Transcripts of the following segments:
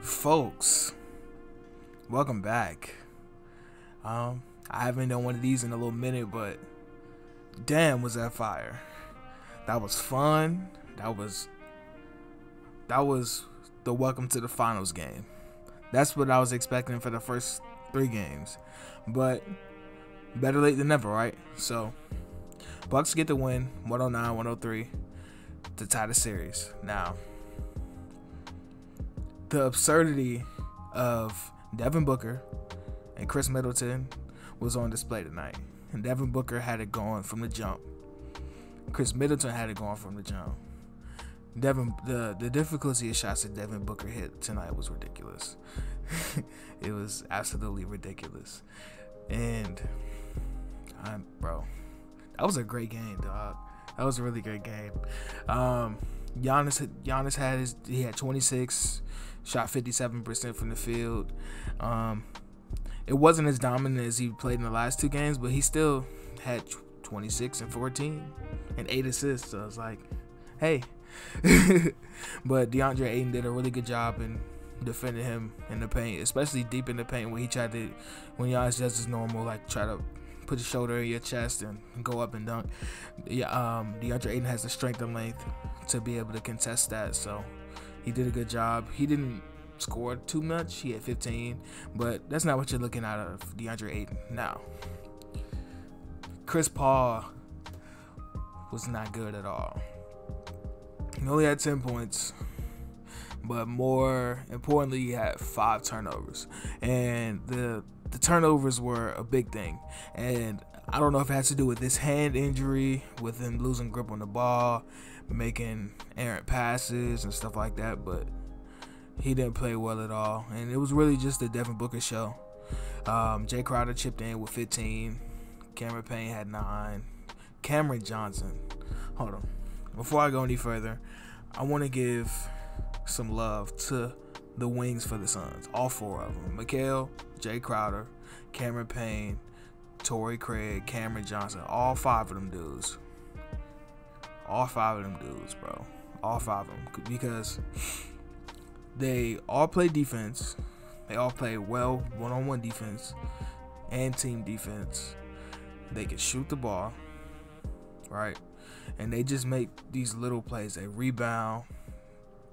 Folks, welcome back. I haven't done one of these in a little minute, but damn, was that fire. That was fun. That was the welcome to the finals game. That's what I was expecting for the first 3 games, but better late than never, right? So Bucks get the win, 109-103 to tie the series. Now, the absurdity of Devin Booker and Chris Middleton was on display tonight. And Devin Booker had it going from the jump. Chris Middleton had it going from the jump. The difficulty of shots that Devin Booker hit tonight was ridiculous. It was absolutely ridiculous. And bro, that was a great game, dog. That was a really great game. Giannis had 26, shot 57% from the field. It wasn't as dominant as he played in the last 2 games, but he still had 26 and 14 and 8 assists. So I was like, hey. But DeAndre Ayton did a really good job in defending him in the paint, especially deep in the paint when Giannis does his normal, like try to put his shoulder in your chest and go up and dunk. DeAndre Ayton has the strength and length to be able to contest that, so he did a good job. He didn't score too much. He had 15, but that's not what you're looking at of DeAndre Ayton. Now, Chris Paul was not good at all. He only had 10 points, but more importantly, he had 5 turnovers, and the turnovers were a big thing. And I don't know if it has to do with this hand injury, with him losing grip on the ball, making errant passes and stuff like that, but he didn't play well at all. And it was really just the Devin Booker show. Jay Crowder chipped in with 15. Cameron Payne had 9. Cameron Johnson. Hold on. Before I go any further, I want to give some love to the wings for the Suns. All 4 of them. Mikal, Jay Crowder, Cameron Payne, Torrey Craig, Cameron Johnson. All 5 of them dudes. All 5 of them dudes, bro. All 5 of them. Because they all play defense. They all play well one-on-one defense and team defense. They can shoot the ball, right? And they just make these little plays. They rebound.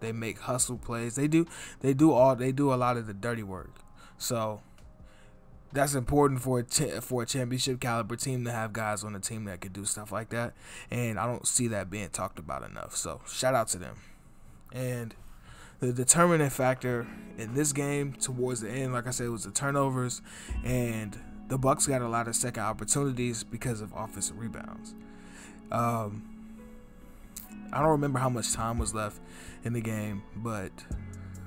They make hustle plays. They do a lot of the dirty work. So that's important for a championship caliber team to have guys on the team that can do stuff like that. And I don't see that being talked about enough. So shout out to them. And the determining factor in this game towards the end, like I said, was the turnovers, and the Bucks got a lot of second opportunities because of offensive rebounds. I don't remember how much time was left in the game, but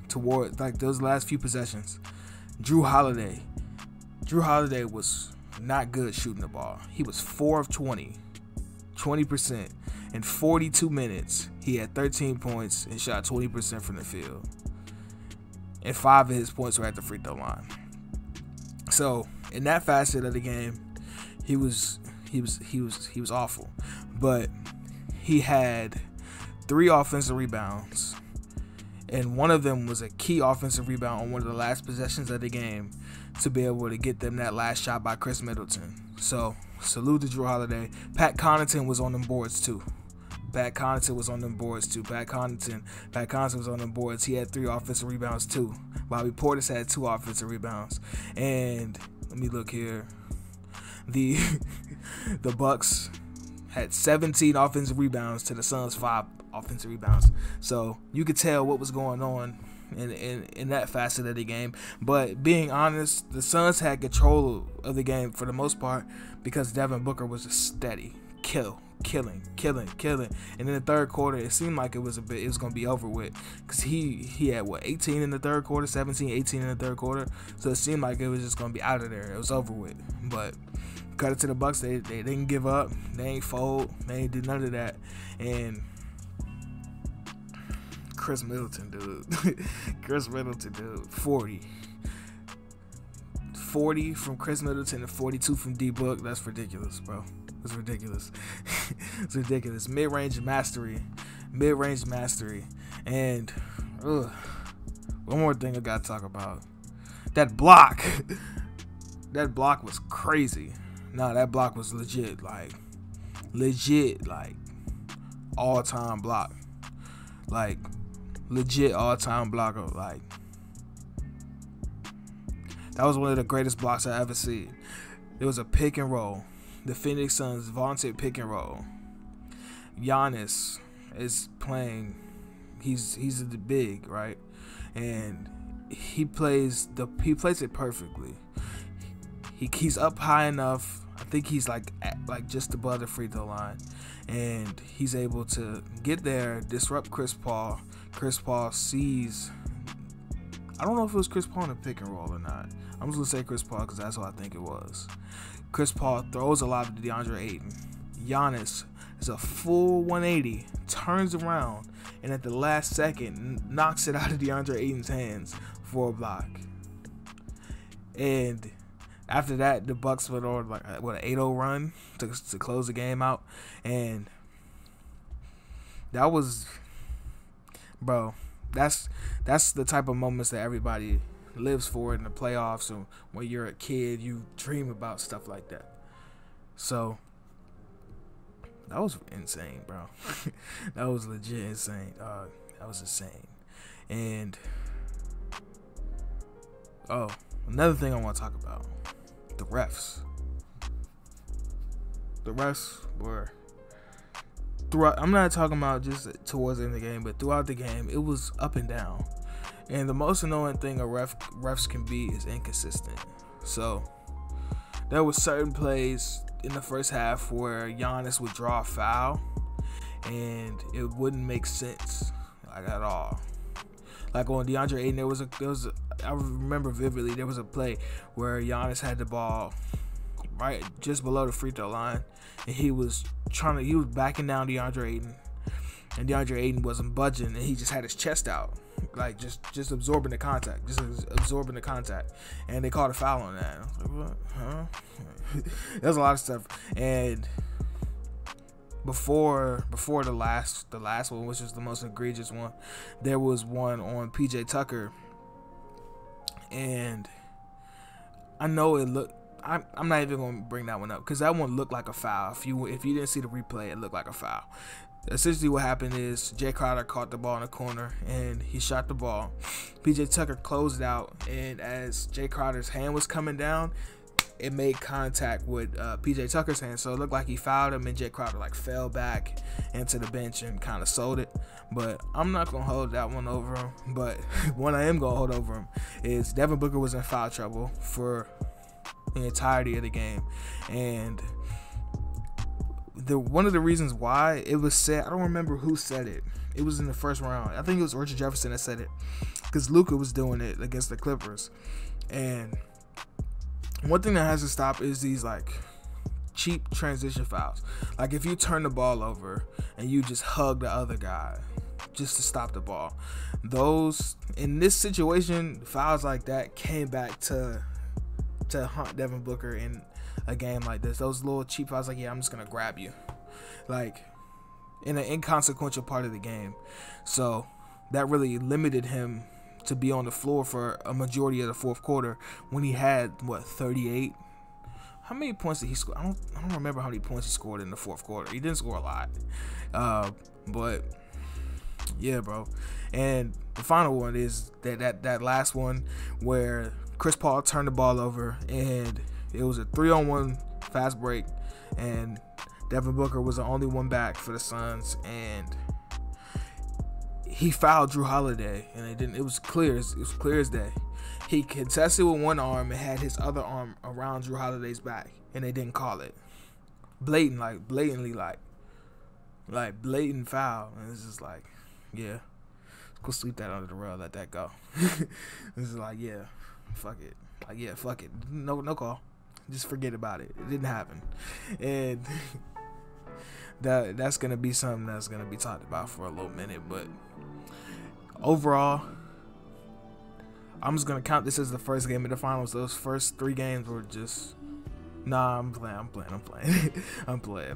toward like those last few possessions, Drew Holiday was not good shooting the ball. He was 4 of 20, 20%. In 42 minutes, he had 13 points and shot 20% from the field. And 5 of his points were at the free throw line. So in that facet of the game, he was awful. But he had 3 offensive rebounds, and one of them was a key offensive rebound on one of the last possessions of the game to be able to get them that last shot by Chris Middleton. So salute to Drew Holiday. Pat Connaughton was on them boards too. Pat Connaughton was on them boards. He had 3 offensive rebounds too. Bobby Portis had 2 offensive rebounds. And let me look here. The Bucks had 17 offensive rebounds to the Suns' 5 offensive rebounds. So you could tell what was going on in that facet of the game. But being honest, the Suns had control of the game for the most part because Devin Booker was a steady killing. And in the third quarter, it seemed like it was going to be over with, because he had 18 in the third quarter, 17, 18 in the third quarter. So it seemed like it was just going to be out of there. It was over with. But cut it to the Bucks. They didn't give up. They ain't fold. They ain't do none of that. And Chris Middleton, dude. 40 from Chris Middleton and 42 from D-Book. That's ridiculous, bro. It's ridiculous. It's ridiculous. Mid-range mastery. And One more thing I gotta talk about. That block. That block was crazy. Nah, that block was legit, like all-time block. Like legit all-time blocker. Like that was one of the greatest blocks I ever seen. It was a pick and roll. The Phoenix Suns vaunted pick and roll. Giannis is playing. He's the big, right? And he plays it perfectly. He's up high enough. I think he's like just above the free throw line, and he's able to get there, disrupt Chris Paul. Chris Paul sees. I don't know if it was Chris Paul in the pick and roll or not. I'm just gonna say Chris Paul because that's what I think it was. Chris Paul throws a lob to DeAndre Ayton. Giannis is a full 180, turns around, and at the last second knocks it out of DeAndre Ayton's hands for a block. And after that, the Bucks went on like an 8-0 run to close the game out, and that was, bro. That's the type of moments that everybody lives for in the playoffs. And when you're a kid, you dream about stuff like that. So that was insane, bro. That was legit insane. That was insane. And another thing I want to talk about: the refs. The refs were throughout. I'm not talking about just towards the end of the game, but throughout the game, it was up and down. And the most annoying thing refs can be is inconsistent. So there was certain plays in the first half where Giannis would draw a foul, and it wouldn't make sense like at all. Like on DeAndre Ayton, there was a I remember vividly, there was a play where Giannis had the ball right just below the free throw line, and he was backing down DeAndre Ayton, and DeAndre Ayton wasn't budging, and he just had his chest out, like just absorbing the contact, and they called a foul on that. I was like, what? Huh? There's a lot of stuff. And before the last one, which was the most egregious one, there was one on PJ Tucker, and I know it looked. I'm not even gonna bring that one up because that one looked like a foul. If you didn't see the replay, it looked like a foul. Essentially, what happened is Jay Crowder caught the ball in the corner and he shot the ball. PJ Tucker closed out, and as Jay Crowder's hand was coming down, it made contact with PJ Tucker's hand, so it looked like he fouled him, and Jay Crowder like fell back into the bench and kind of sold it. But I'm not gonna hold that one over him. But one I am gonna hold over him is Devin Booker was in foul trouble for the entirety of the game, and one of the reasons why it was said, I don't remember who said it. It was in the first round. I think it was Richard Jefferson that said it, because Luka was doing it against the Clippers. And one thing that has to stop is these like cheap transition fouls. Like if you turn the ball over and you just hug the other guy just to stop the ball. Those, in this situation, fouls like that came back to haunt Devin Booker in a game like this. Those little cheap fouls, like, yeah, I'm just gonna grab you, like in an inconsequential part of the game. So that really limited him to be on the floor for a majority of the fourth quarter when he had 38. How many points did he score? I don't remember how many points he scored in the fourth quarter. He didn't score a lot, but yeah, bro. And the final one is that last one where Chris Paul turned the ball over, and it was a 3-on-1 fast break, and Devin Booker was the only one back for the Suns, and he fouled Drew Holiday, and it was clear as day. He contested with one arm and had his other arm around Drew Holiday's back, and they didn't call it. Blatantly blatant foul, and it's just like, yeah, go sweep that under the rug, let that go. It's like, yeah, fuck it. Like, yeah, fuck it. No call. Just forget about it. It didn't happen. And that's going to be something that's going to be talked about for a little minute. But overall, I'm just going to count this as the first game of the finals. Those first 3 games were just Nah, I'm playing. I'm playing.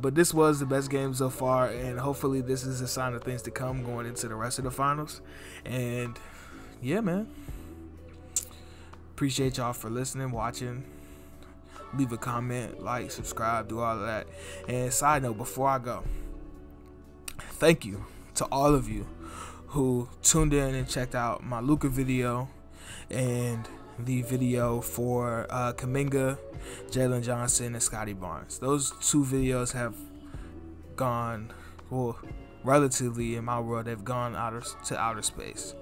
But this was the best game so far, and hopefully this is a sign of things to come going into the rest of the finals. And yeah, man. Appreciate y'all for listening, watching. Leave a comment, like, subscribe, do all of that. And side note, before I go, thank you to all of you who tuned in and checked out my Luka video and the video for Kuminga, Jalen Johnson, and Scotty Barnes. Those 2 videos have gone, well, relatively in my world, they've gone to outer space.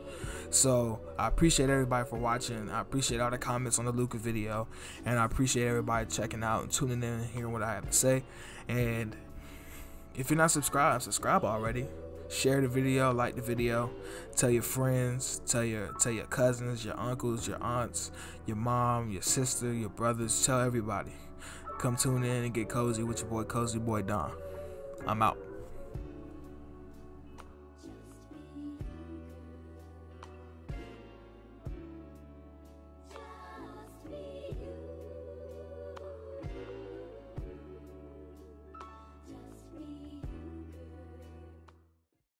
So I appreciate everybody for watching. I appreciate all the comments on the Luka video, and I appreciate everybody checking out and tuning in and hearing what I have to say. And if you're not subscribed, subscribe already. Share the video, like the video, tell your friends, tell your cousins, your uncles, your aunts, your mom, your sister, your brothers. Tell everybody. Come tune in and get cozy with your boy Cozy Boy Don. I'm out.